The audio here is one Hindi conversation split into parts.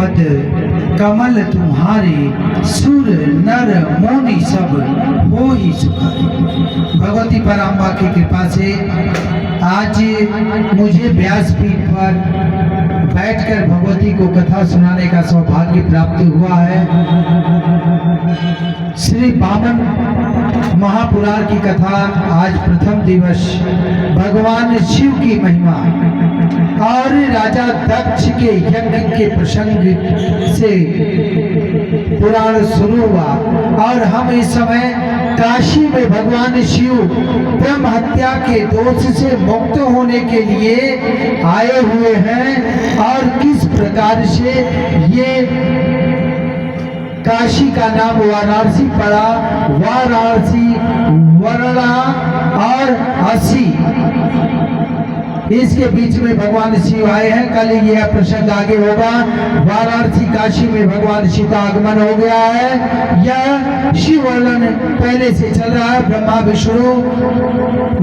पद कमल तुम्हारे, सुर नर मुनि सब हो ही सुखारे। भगवती पराम्बा की कृपा से आज मुझे व्यासपीठ पर बैठकर भगवती को कथा सुनाने का सौभाग्य प्राप्त हुआ है। श्री बामन महापुराण की कथा आज प्रथम दिवस भगवान शिव की महिमा और राजा दक्ष के यज्ञ के प्रसंग से पुराण शुरू हुआ और हम इस समय काशी में भगवान शिव ब्रह्म हत्या के दोष से मुक्त होने के लिए आए हुए हैं और किस प्रकार से ये काशी का नाम वाराणसी पड़ा। वाराणसी, वरना और असी, इसके बीच में भगवान शिव आए हैं। कल यह प्रसंग आगे होगा। वाराणसी काशी में भगवान शिव का आगमन हो गया है। यह शिव वर्णन पहले से चल रहा है। ब्रह्मा विष्णु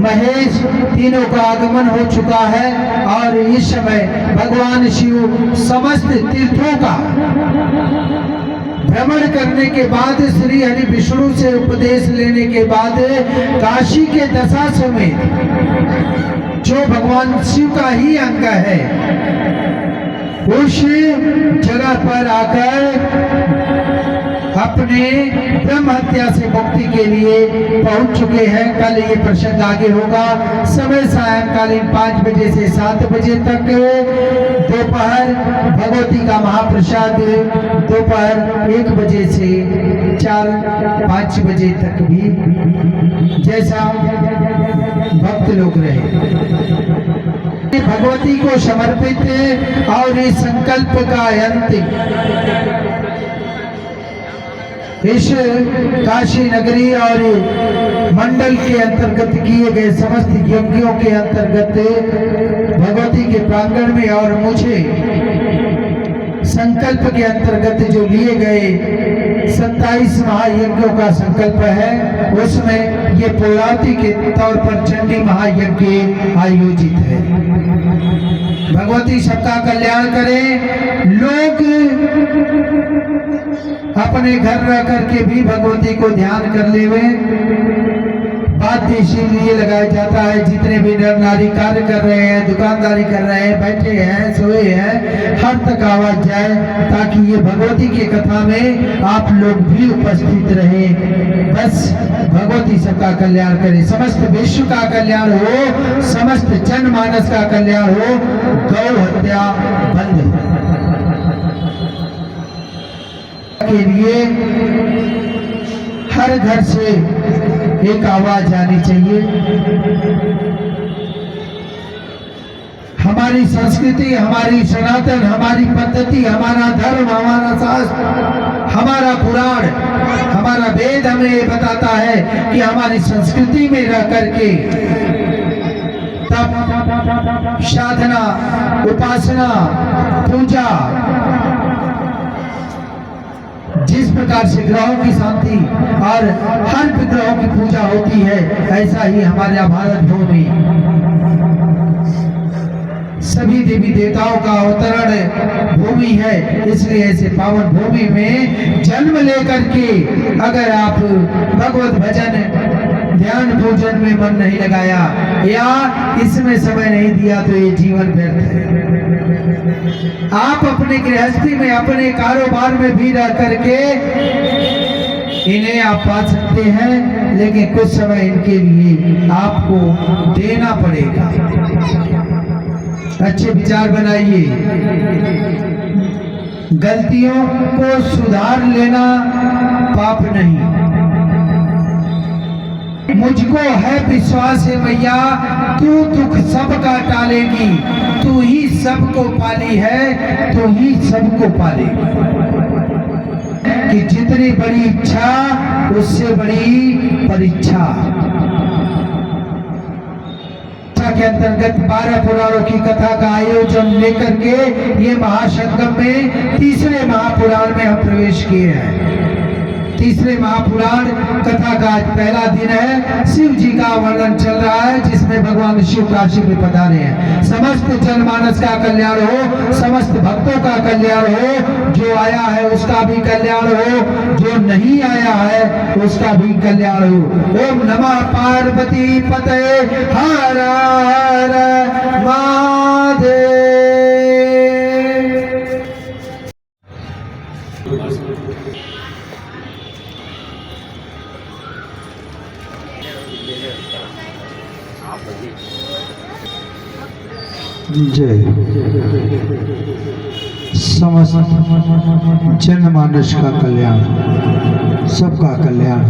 महेश तीनों का आगमन हो चुका है और इस समय भगवान शिव समस्त तीर्थों का भ्रमण करने के बाद, श्री हरि विष्णु से उपदेश लेने के बाद काशी के दशाश्वमेध जो भगवान शिव का ही अंग है, उस जगह पर आकर अपने ब्रह्म हत्या से मुक्ति के लिए पहुंच चुके हैं। कल ये प्रसंग आगे होगा। समय सायंकालीन 5 बजे से 7 बजे तक दोपहर भगवती का महाप्रसाद, दोपहर 1 बजे से 4-5 बजे तक भी जैसा भक्त लोग रहे। भगवती को समर्पित और इस संकल्प का अंतिम इस काशी नगरी और मंडल के अंतर्गत किए गए समस्त यज्ञों के अंतर्गत भगवती के प्रांगण में और मुझे संकल्प के अंतर्गत जो लिए गए 27 महायज्ञों का संकल्प है, उसमें ये पूर्णाहुति के तौर पर चंडी महायज्ञ आयोजित है। भगवती सबका कल्याण करे। लोग अपने घर रह करके भी भगवती को ध्यान कर लेवे। बात इसीलिए लगाया जाता है, जितने भी नर नारी कार्य कर रहे हैं, दुकानदारी कर रहे हैं, बैठे हैं, सोए हैं, हर तक आवाज जाए ताकि ये भगवती की कथा में आप लोग भी उपस्थित रहें। बस भगवती सबका कल्याण करे, समस्त विश्व का कल्याण हो, समस्त जनमानस का कल्याण हो, गौ हत्या बंद हो के लिए हर घर से एक आवाज आनी चाहिए। हमारी संस्कृति, हमारी सनातन, हमारी पद्धति, हमारा धर्म, हमारा शास्त्र, हमारा पुराण, हमारा वेद हमें ये बताता है कि हमारी संस्कृति में रह करके तप, साधना, उपासना, पूजा, जिस प्रकार से ग्रहों की शांति और हर विग्रहों की पूजा होती है, ऐसा ही हमारे भारत भूमि सभी देवी देवताओं का अवतरण भूमि है। इसलिए ऐसे पावन भूमि में जन्म लेकर के अगर आप भगवत भजन, ध्यान, पूजन में मन नहीं लगाया या इसमें समय नहीं दिया तो ये जीवन व्यर्थ है। आप अपने गृहस्थी में, अपने कारोबार में भी रह करके इन्हें आप पा सकते हैं, लेकिन कुछ समय इनके लिए आपको देना पड़ेगा। अच्छे विचार बनाइए। गलतियों को सुधार लेना पाप नहीं। मुझको है विश्वास है मैया, तू दुख सबका टालेगी, तू ही सबको पाली है, तू ही सबको पालेगी। कि जितनी बड़ी इच्छा उससे बड़ी परीक्षा। के अंतर्गत 12 पुराणों की कथा का आयोजन लेकर के ये महासंगम में तीसरे महापुराण में हम प्रवेश किए हैं। तीसरे महापुराण कथा का आज पहला दिन है। शिव जी का वर्णन चल रहा है जिसमें भगवान शिव काशी में पधारे हैं। समस्त जनमानस का कल्याण हो, समस्त भक्तों का कल्याण हो, जो आया है उसका भी कल्याण हो, जो नहीं आया है उसका भी कल्याण हो। ओम नमः पार्वती पतये हर हर महादेव। जय समस्त जनमानस का कल्याण, सबका कल्याण।